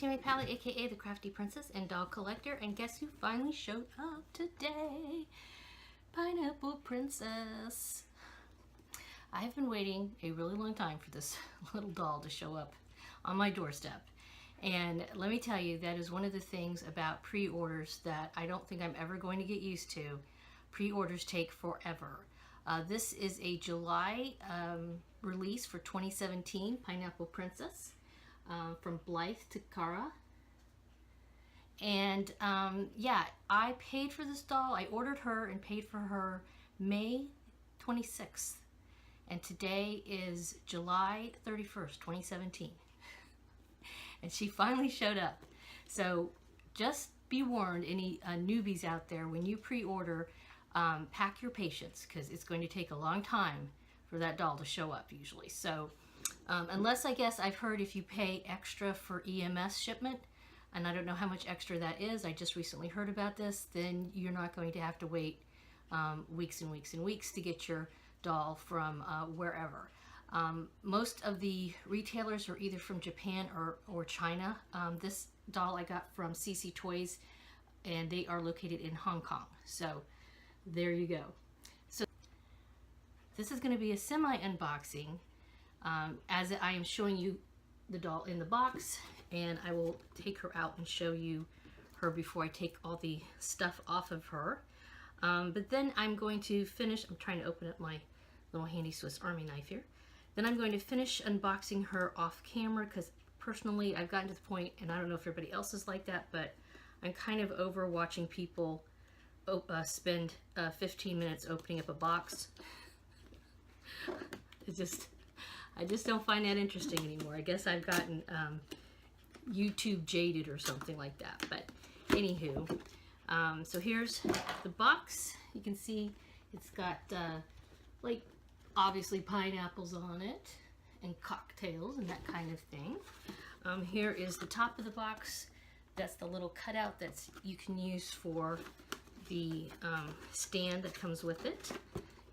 Tammy Palette, aka the Crafty Princess and Doll Collector, and guess who finally showed up today? Pineapple Princess. I've been waiting a really long time for this little doll to show up on my doorstep. And let me tell you, that is one of the things about pre-orders that I don't think I'm ever going to get used to. Pre-orders take forever. This is a July release for 2017, Pineapple Princess, from Blythe to Cara. And yeah, I paid for this doll. I ordered her and paid for her May 26th. And today is July 31st, 2017. And she finally showed up. So just be warned, any newbies out there, when you pre-order, pack your patience, because it's going to take a long time for that doll to show up usually. So unless, I guess I've heard, if you pay extra for EMS shipment, and I don't know how much extra that is, I just recently heard about this, then you're not going to have to wait weeks and weeks and weeks to get your doll from wherever. Most of the retailers are either from Japan or China. This doll I got from CC Toys, and they are located in Hong Kong. So there you go. So this is going to be a semi-unboxing, as I am showing you the doll in the box, and I will take her out and show you her before I take all the stuff off of her. But then I'm going to finish, I'm trying to open up my little handy Swiss Army knife here. Then I'm going to finish unboxing her off camera, because personally I've gotten to the point, and I don't know if everybody else is like that, but I'm kind of over watching people spend 15 minutes opening up a box. I just don't find that interesting anymore. I guess I've gotten YouTube jaded or something like that. But anywho, so here's the box. You can see it's got like obviously pineapples on it and cocktails and that kind of thing. Here is the top of the box. That's the little cutout that you can use for the stand that comes with it.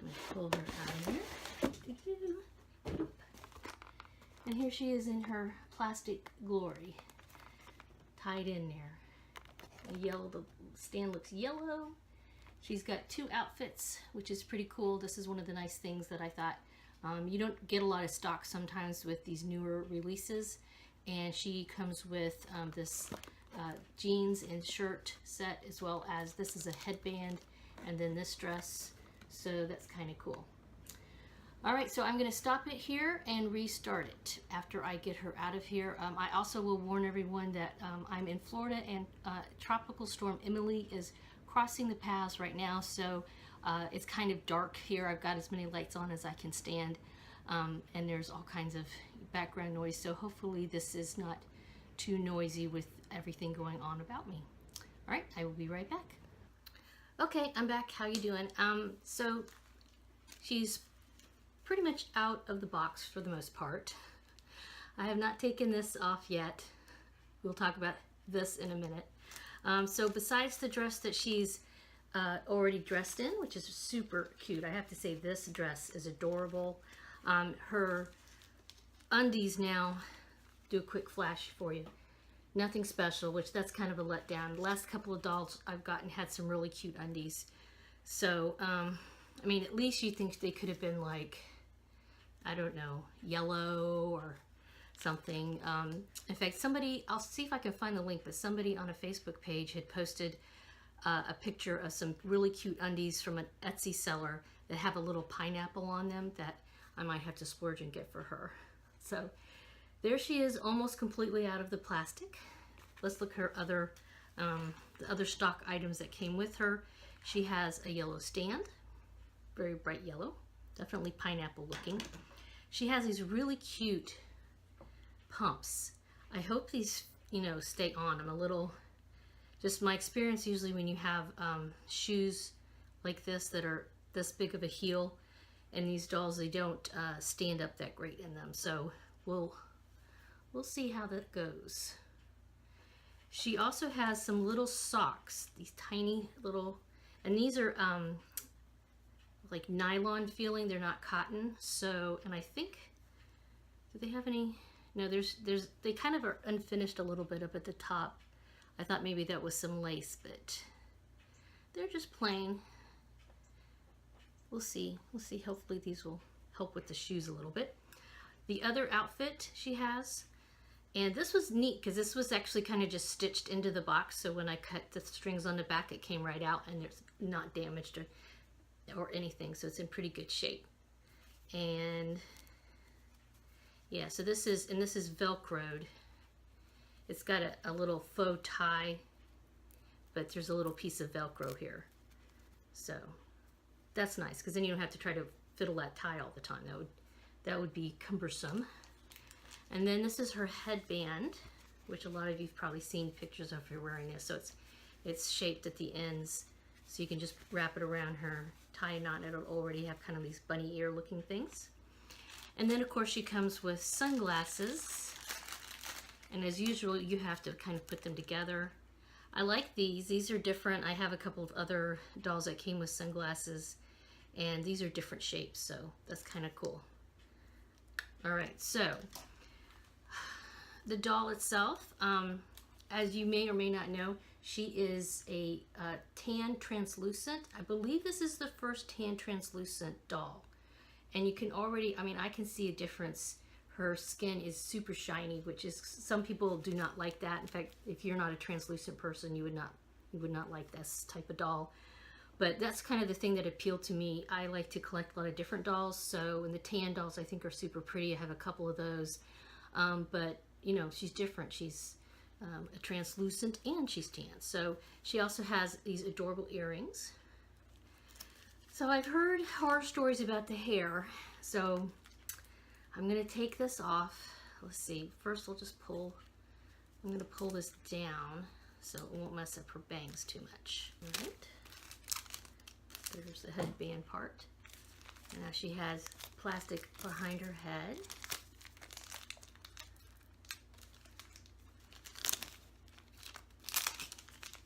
Let me pull her out of here. And here she is in her plastic glory, tied in there. Yellow, the stand looks yellow. She's got two outfits, which is pretty cool. This is one of the nice things that I thought. You don't get a lot of stock sometimes with these newer releases. And she comes with this jeans and shirt set, as well as this is a headband, and then this dress. So that's kind of cool. Alright, so I'm going to stop it here and restart it after I get her out of here. I also will warn everyone that I'm in Florida, and Tropical Storm Emily is crossing the paths right now, so it's kind of dark here. I've got as many lights on as I can stand, and there's all kinds of background noise, so hopefully this is not too noisy with everything going on about me. Alright, I will be right back. Okay, I'm back. How you doing? So she's pretty much out of the box for the most part. I have not taken this off yet. We'll talk about this in a minute. So besides the dress that she's already dressed in, which is super cute, I have to say this dress is adorable. Her undies now, do a quick flash for you. Nothing special, which that's kind of a letdown. The last couple of dolls I've gotten had some really cute undies. So, I mean, at least you think they could have been like, I don't know, yellow or something. In fact, somebody, I'll see if I can find the link, but somebody on a Facebook page had posted a picture of some really cute undies from an Etsy seller that have a little pineapple on them that I might have to splurge and get for her. So there she is, almost completely out of the plastic. Let's look at her other, the other stock items that came with her. She has a yellow stand, very bright yellow, definitely pineapple looking. She has these really cute pumps. I hope these, you know, stay on. I'm a little, just my experience usually when you have shoes like this that are this big of a heel, and these dolls, they don't stand up that great in them. So we'll see how that goes. She also has some little socks, these tiny little, and these are like nylon feeling, they're not cotton. So, and I think, do they have any? No, they kind of are unfinished a little bit up at the top. I thought maybe that was some lace, but they're just plain. We'll see. We'll see. Hopefully these will help with the shoes a little bit. The other outfit she has, and this was neat because this was actually kind of just stitched into the box. So when I cut the strings on the back, it came right out and it's not damaged or anything. So it's in pretty good shape. And yeah, so this is Velcroed. It's got a little faux tie, but there's a little piece of Velcro here. So that's nice because then you don't have to try to fiddle that tie all the time. That would be cumbersome. And then this is her headband, which a lot of you've probably seen pictures of her wearing this. So it's shaped at the ends, so you can just wrap it around her, tie a knot, and it'll already have kind of these bunny ear looking things. And then of course she comes with sunglasses. And as usual, you have to kind of put them together. I like these. These are different. I have a couple of other dolls that came with sunglasses, and these are different shapes, so that's kind of cool. All right, so the doll itself, as you may or may not know, she is a tan translucent. I believe this is the first tan translucent doll. And you can already, I mean, I can see a difference. Her skin is super shiny, which is, some people do not like that. In fact, if you're not a translucent person, you would not like this type of doll. But that's kind of the thing that appealed to me. I like to collect a lot of different dolls. So, and the tan dolls I think are super pretty. I have a couple of those. But, you know, she's different. She's a translucent and she's tan. So she also has these adorable earrings. So I've heard horror stories about the hair. So I'm going to take this off. Let's see. First, I'll just pull. I'm going to pull this down so it won't mess up her bangs too much. All right. There's the headband part. And now she has plastic behind her head.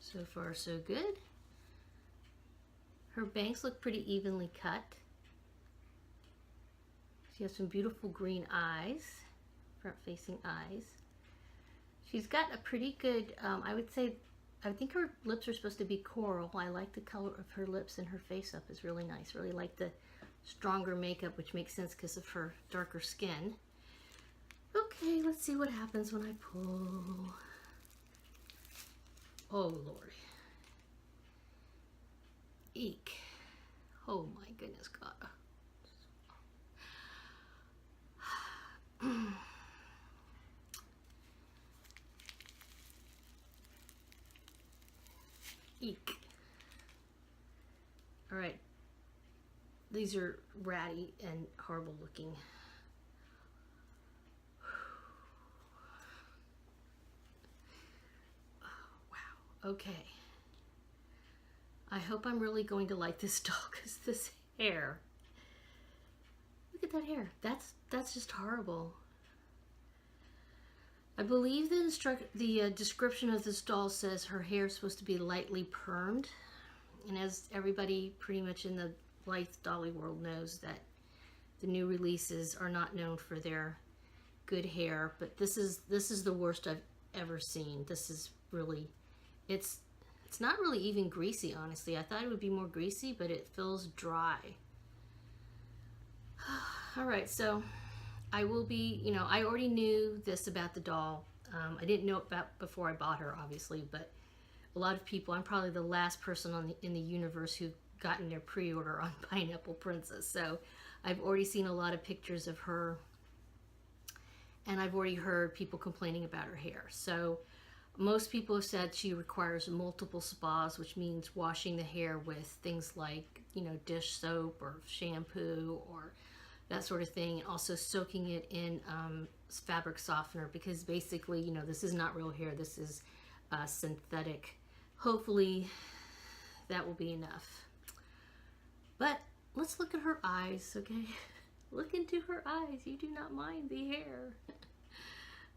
So far, so good. Her bangs look pretty evenly cut. She has some beautiful green eyes, front-facing eyes. She's got a pretty good, I would say, I think her lips are supposed to be coral. I like the color of her lips, and her face up is really nice. Really like the stronger makeup, which makes sense because of her darker skin. Okay, let's see what happens when I pull. Oh, Lord. Eek. Oh, my goodness, God. Eek. All right. These are ratty and horrible looking. Oh, wow. Okay. I hope I'm really going to like this doll because this hair. Look at that hair. That's just horrible. I believe the description of this doll says her hair is supposed to be lightly permed. And as everybody pretty much in the Blythe dolly world knows, that the new releases are not known for their good hair, but this is the worst I've ever seen. This is really, it's not really even greasy, honestly. I thought it would be more greasy, but it feels dry. All right, so I will be, you know, I already knew this about the doll. I didn't know about before I bought her, obviously, but a lot of people, I'm probably the last person in the universe who've gotten their pre-order on Pineapple Princess. So I've already seen a lot of pictures of her, and I've already heard people complaining about her hair. So most people have said she requires multiple spas, which means washing the hair with things like, you know, dish soap or shampoo or that sort of thing, and also soaking it in fabric softener, because basically, you know, this is not real hair. This is synthetic. Hopefully that will be enough. But let's look at her eyes, okay? Look into her eyes. You do not mind the hair.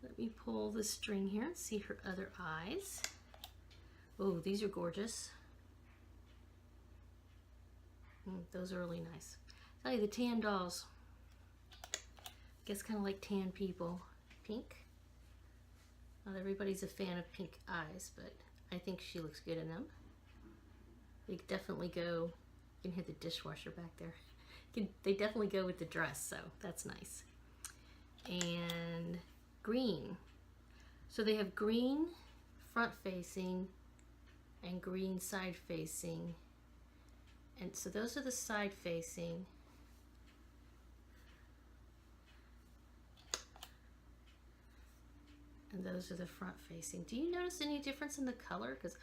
Let me pull the string here and see her other eyes. Oh, these are gorgeous. Those are really nice. I tell you, the tan dolls, I guess kind of like tan people. pink. Not everybody's a fan of pink eyes, but I think she looks good in them. They definitely go, you can hear the dishwasher back there. They definitely go with the dress, so that's nice. And green. So they have green front facing and green side facing. And so those are the side facing. And those are the front facing. Do you notice any difference in the color? Because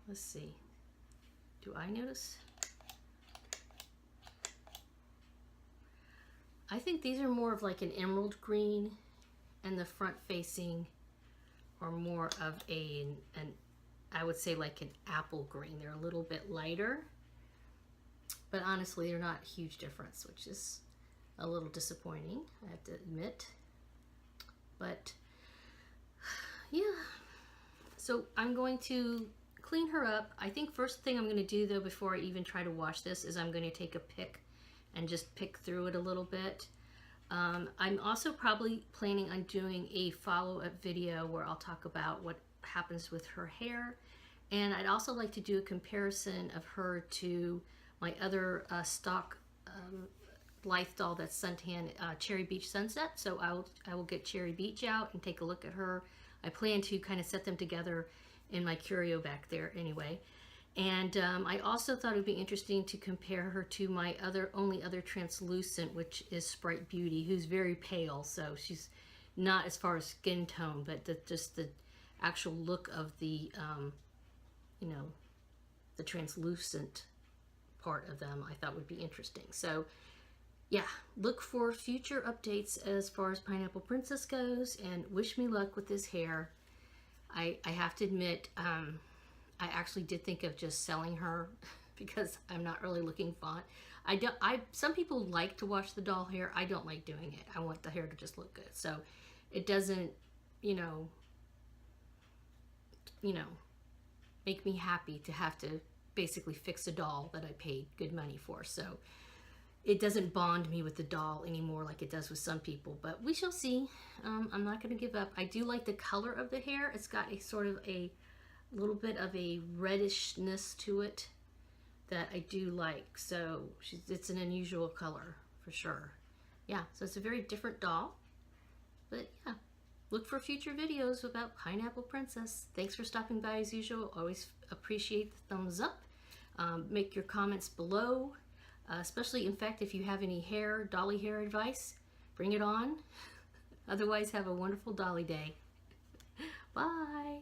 let's see. Do I notice? I think these are more of like an emerald green, and the front facing are more of I would say like an apple green. They're a little bit lighter, but honestly they're not a huge difference, which is a little disappointing, I have to admit. But yeah, so I'm going to clean her up. I think first thing I'm going to do though, before I even try to wash this, is I'm going to take a pick and just pick through it a little bit. I'm also probably planning on doing a follow-up video where I'll talk about what happens with her hair, and I'd also like to do a comparison of her to my other stock Blythe doll that's suntan, Cherry Beach Sunset. So I will get Cherry Beach out and take a look at her. I plan to kind of set them together in my curio back there anyway. And I also thought it would be interesting to compare her to my only other translucent, which is Sprite Beauty, who's very pale. So she's not as far as skin tone, but just the actual look of the, you know, the translucent part of them I thought would be interesting. So yeah, look for future updates as far as Pineapple Princess goes, and wish me luck with this hair. I have to admit, I actually did think of just selling her because I'm not really looking fond. Some people like to wash the doll hair. I don't like doing it. I want the hair to just look good. So it doesn't, you know, make me happy to have to basically fix a doll that I paid good money for. So it doesn't bond me with the doll anymore like it does with some people, but we shall see. I'm not going to give up. I do like the color of the hair. It's got a sort of a little bit of a reddishness to it that I do like. So it's an unusual color for sure. Yeah, so it's a very different doll. But yeah, look for future videos about Pineapple Princess. Thanks for stopping by as usual. Always appreciate the thumbs up. Make your comments below. Especially, in fact, if you have any dolly hair advice, bring it on. Otherwise, have a wonderful dolly day. Bye.